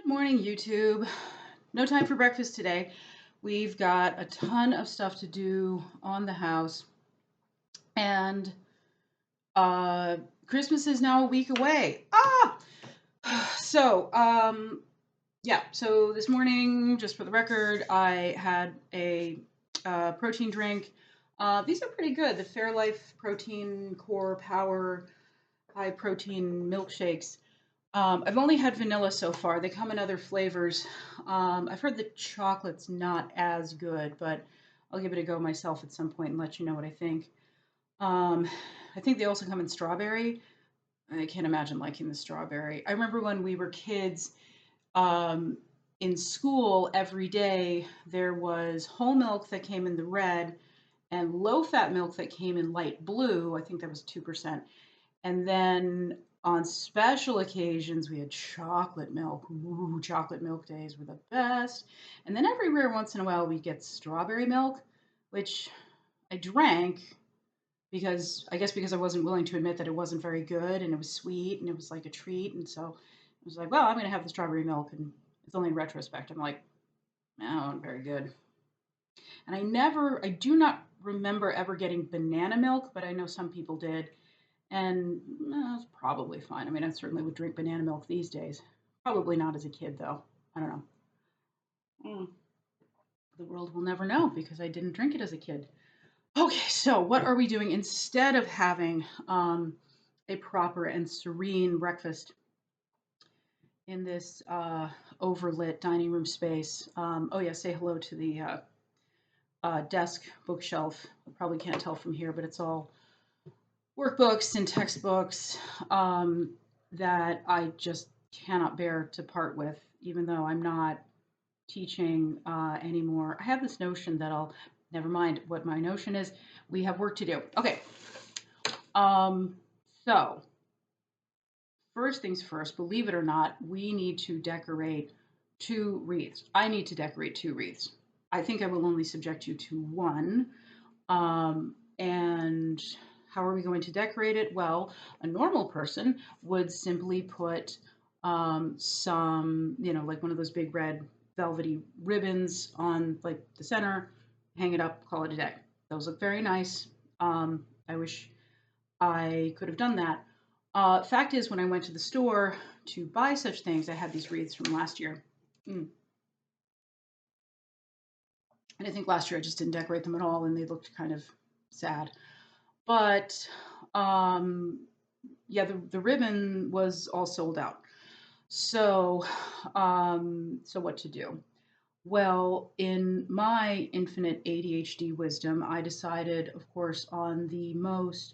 Good morning, YouTube. No time for breakfast today. We've got a ton of stuff to do on the house, and Christmas is now a week away. So, yeah. So this morning, just for the record, I had a protein drink. These are pretty good. The Fairlife Protein Core Power High Protein Milkshakes. I've only had vanilla so far. They come in other flavors. I've heard the chocolate's not as good, but I'll give it a go myself at some point and let you know what I think. Um, I think they also come in strawberry. I can't imagine liking the strawberry. I remember when we were kids, um, in school, every day there was whole milk that came in the red and low fat milk that came in light blue. I think that was 2%. And then on special occasions, we had chocolate milk. Ooh, chocolate milk days were the best. And then every rare once in a while, we'd get strawberry milk, which I drank because I guess because I wasn't willing to admit that it wasn't very good and it was sweet and it was like a treat. And so I was like, well, I'm going to have the strawberry milk. And it's only in retrospect. I'm like, no, not very good. And I do not remember ever getting banana milk, but I know some people did. And it's probably fine. I mean, I certainly would drink banana milk these days. Probably not as a kid, though. I don't know. Mm. The world will never know because I didn't drink it as a kid. Okay, so what are we doing instead of having a proper and serene breakfast in this overlit dining room space? Oh, yeah, say hello to the desk bookshelf. I probably can't tell from here, but it's all workbooks and textbooks that I just cannot bear to part with, even though I'm not teaching anymore. I have this notion that never mind what my notion is. We have work to do. Okay. Um, so, first things first, believe it or not, we need to decorate 2 wreaths. I need to decorate 2 wreaths. I think I will only subject you to one. And how are we going to decorate it? Well, a normal person would simply put some, like one of those big red velvety ribbons on like the center, hang it up, call it a day. Those look very nice. I wish I could have done that. Fact is, when I went to the store to buy such things, I had these wreaths from last year. Mm. And I think last year I just didn't decorate them at all, and they looked kind of sad. But yeah, the ribbon was all sold out. So, so what to do? Well, in my infinite ADHD wisdom, I decided, of course, on the most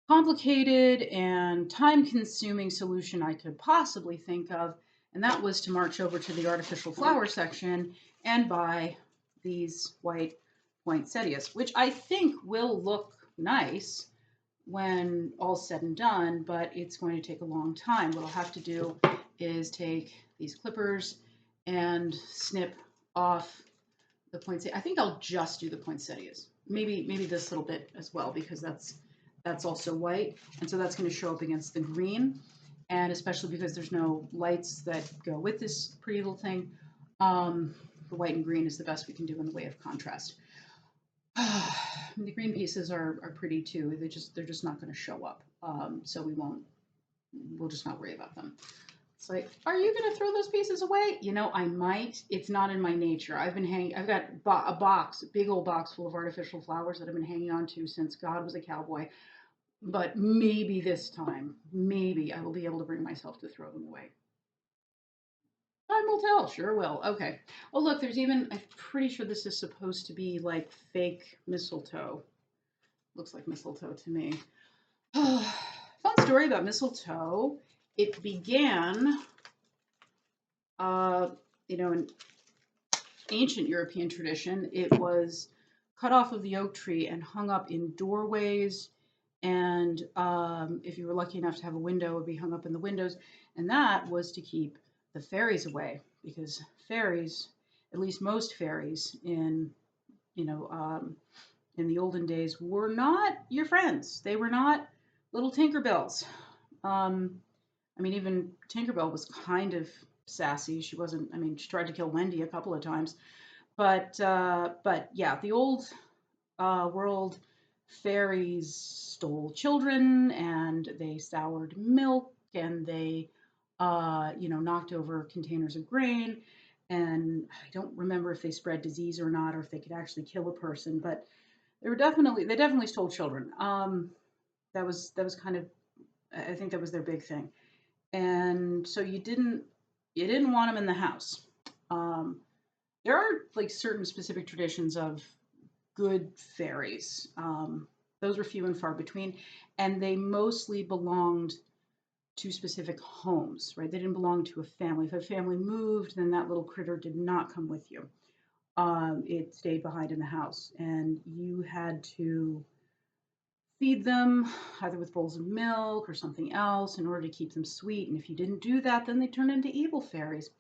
complicated and time consuming solution I could possibly think of, and that was to march over to the artificial flower section and buy these white poinsettias, which I think will look nice when all's said and done, but it's going to take a long time. What I'll have to do is take these clippers and snip off the poinsettia. I think I'll just do the poinsettias. Maybe this little bit as well because that's also white, and so that's going to show up against the green, and especially because there's no lights that go with this pretty little thing, the white and green is the best we can do in the way of contrast. The green pieces are pretty too. They're just not going to show up, so we'll just not worry about them. It's like, are you going to throw those pieces away? I might. It's not in my nature. I've got a big old box full of artificial flowers that I've been hanging on to since God was a cowboy. But maybe this time, maybe I will be able to bring myself to throw them away. Time will tell. Sure will. Okay. Oh, look, I'm pretty sure this is supposed to be like fake mistletoe. Looks like mistletoe to me. Fun story about mistletoe. It began, in ancient European tradition. It was cut off of the oak tree and hung up in doorways. And if you were lucky enough to have a window, it would be hung up in the windows. And that was to keep the fairies away, because fairies, at least most fairies in the olden days, were not your friends. They were not little Tinkerbells. I mean, even Tinkerbell was kind of sassy. She wasn't. I mean, she tried to kill Wendy a couple of times, but yeah, the old world fairies stole children, and they soured milk, and they knocked over containers of grain. And I don't remember if they spread disease or not, or if they could actually kill a person, but they definitely stole children. That was kind of, I think that was their big thing. And so you didn't want them in the house. Um, there are like certain specific traditions of good fairies. Those were few and far between, and they mostly belonged to specific homes, right? They didn't belong to a family. If a family moved, then that little critter did not come with you. It stayed behind in the house, and you had to feed them either with bowls of milk or something else in order to keep them sweet. And if you didn't do that, then they turned into evil fairies.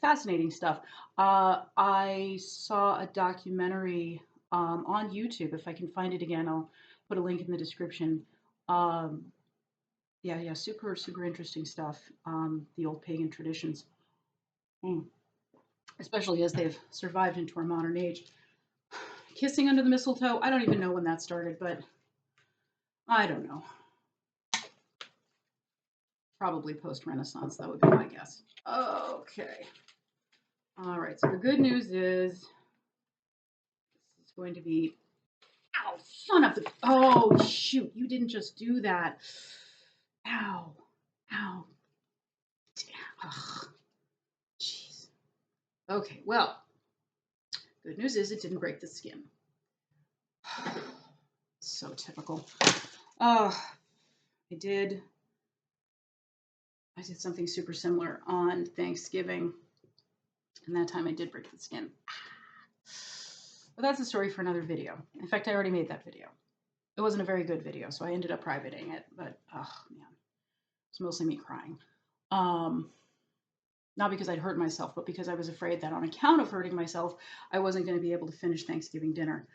Fascinating stuff. I saw a documentary on YouTube. If I can find it again, I'll put a link in the description. Um, yeah, super, super interesting stuff. The old pagan traditions, mm. Especially as they've survived into our modern age. Kissing under the mistletoe, I don't even know when that started, but I don't know. Probably post-Renaissance, that would be my guess. Okay. All right, so the good news is this is going to be, ow, son of the, oh, shoot, you didn't just do that. Ow, ow, ugh, jeez. Okay, well, good news is it didn't break the skin. So typical. I did something super similar on Thanksgiving, and that time I did break the skin. But that's a story for another video. In fact, I already made that video. It wasn't a very good video, so I ended up privating it, but oh man, it's mostly me crying. Not because I'd hurt myself, but because I was afraid that on account of hurting myself, I wasn't going to be able to finish Thanksgiving dinner.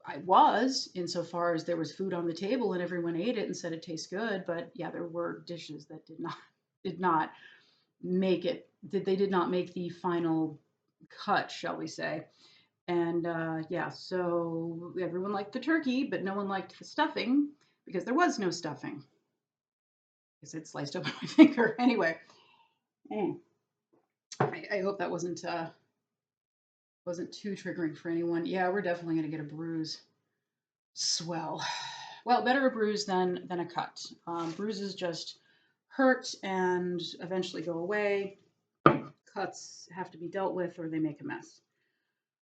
I was, insofar as there was food on the table and everyone ate it and said it tastes good, but yeah, there were dishes that did not make it. They did not make the final cut, shall we say. And yeah, so everyone liked the turkey, but no one liked the stuffing because there was no stuffing because it sliced open my finger. Anyway, I hope that wasn't too triggering for anyone. Yeah, we're definitely gonna get a bruise. Swell. Well, better a bruise than a cut. Bruises just hurt and eventually go away. Cuts have to be dealt with or they make a mess.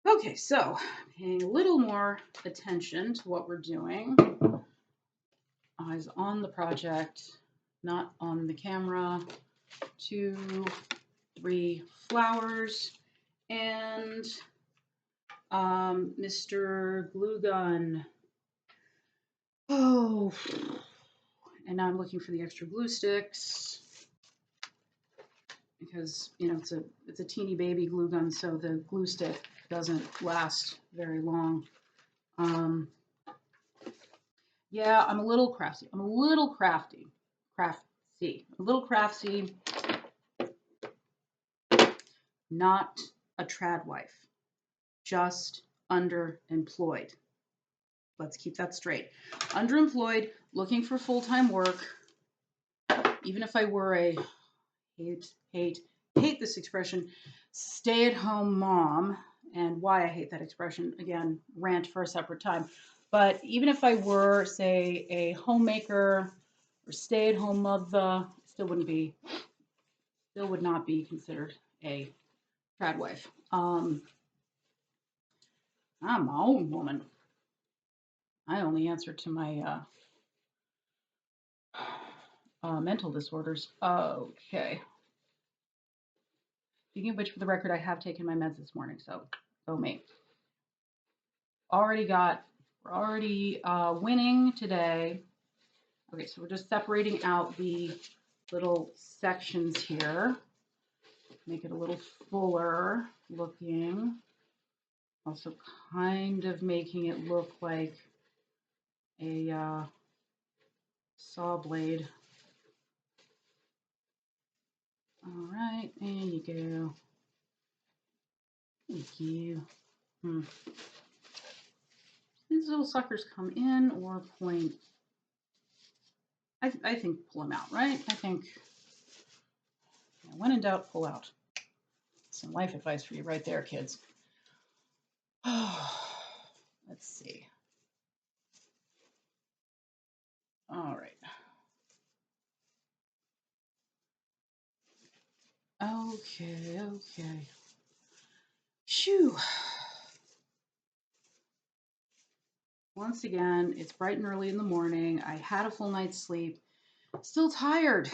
Okay, so paying a little more attention to what we're doing. Eyes on the project, not on the camera. 2, 3 flowers, and Mr. Glue Gun. Oh, and now I'm looking for the extra glue sticks because it's a teeny baby glue gun, so the glue stick doesn't last very long. Yeah, I'm a little crafty. Not a trad wife, just underemployed. Let's keep that straight. Underemployed, looking for full-time work. Even if I were a hate this expression, stay-at-home mom, and why I hate that expression, again, rant for a separate time. But even if I were, say, a homemaker or stay-at-home mother, still would not be considered a trad wife. I'm my own woman. I only answer to my mental disorders. Okay. Speaking of which, for the record, I have taken my meds this morning, so go me. We're already winning today. Okay, so we're just separating out the little sections here. Make it a little fuller looking. Also kind of making it look like a saw blade. you go. Thank you. These little suckers come in or point. I think pull them out, right? I think when in doubt, pull out. Some life advice for you right there, kids. Let's see. All right. Okay. Shoo. Once again, it's bright and early in the morning. I had a full night's sleep. Still tired.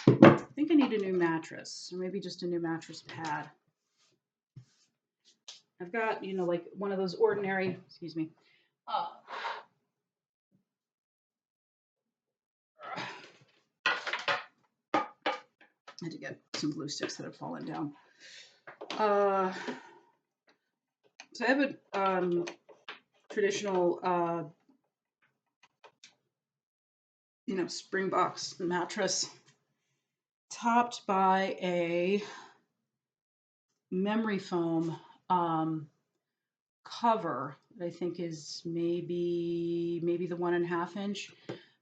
I think I need a new mattress, or maybe just a new mattress pad. I've got, like one of those ordinary, excuse me. I had to get some glue sticks that have fallen down. So I have a traditional, spring box mattress topped by a memory foam cover that I think is maybe the 1.5 inch,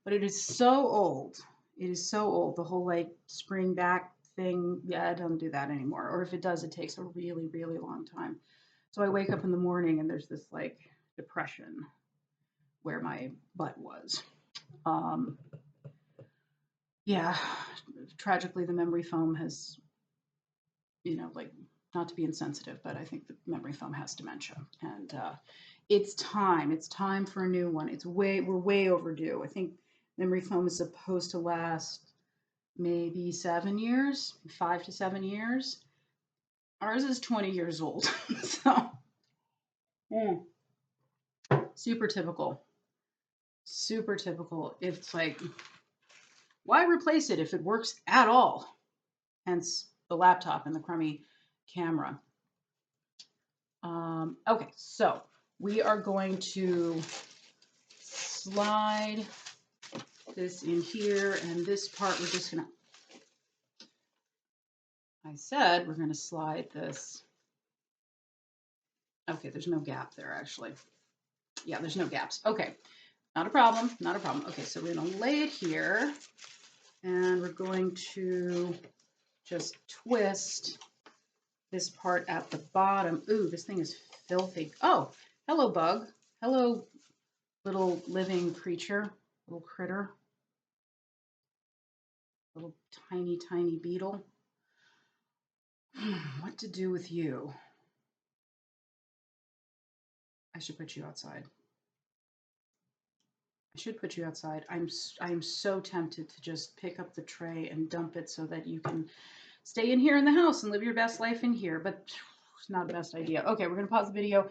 but it is so old. It is so old. The whole like spring back thing. Yeah, I don't do that anymore. Or if it does, it takes a really, really long time. So I wake up in the morning and there's this like depression where my butt was. Yeah, tragically the memory foam has, like, not to be insensitive, but I think the memory foam has dementia, and it's time for a new one. We're way overdue. I think memory foam is supposed to last maybe 7 years, 5 to 7 years. Ours is 20 years old. So super typical. It's like, why replace it if it works at all? Hence the laptop and the crummy camera. Okay, so we are going to slide this in here, and this part we're just gonna, I said we're gonna slide this. Okay, there's no gap there actually. Yeah, there's no gaps. Okay, not a problem. Okay, so we're gonna lay it here, and we're going to just twist this part at the bottom. Ooh, this thing is filthy. Oh, hello bug. Hello little living creature, little critter. Little tiny beetle. What to do with you? I should put you outside. I'm so tempted to just pick up the tray and dump it so that you can stay in here in the house and live your best life in here, but it's not the best idea. Okay, we're gonna pause the video.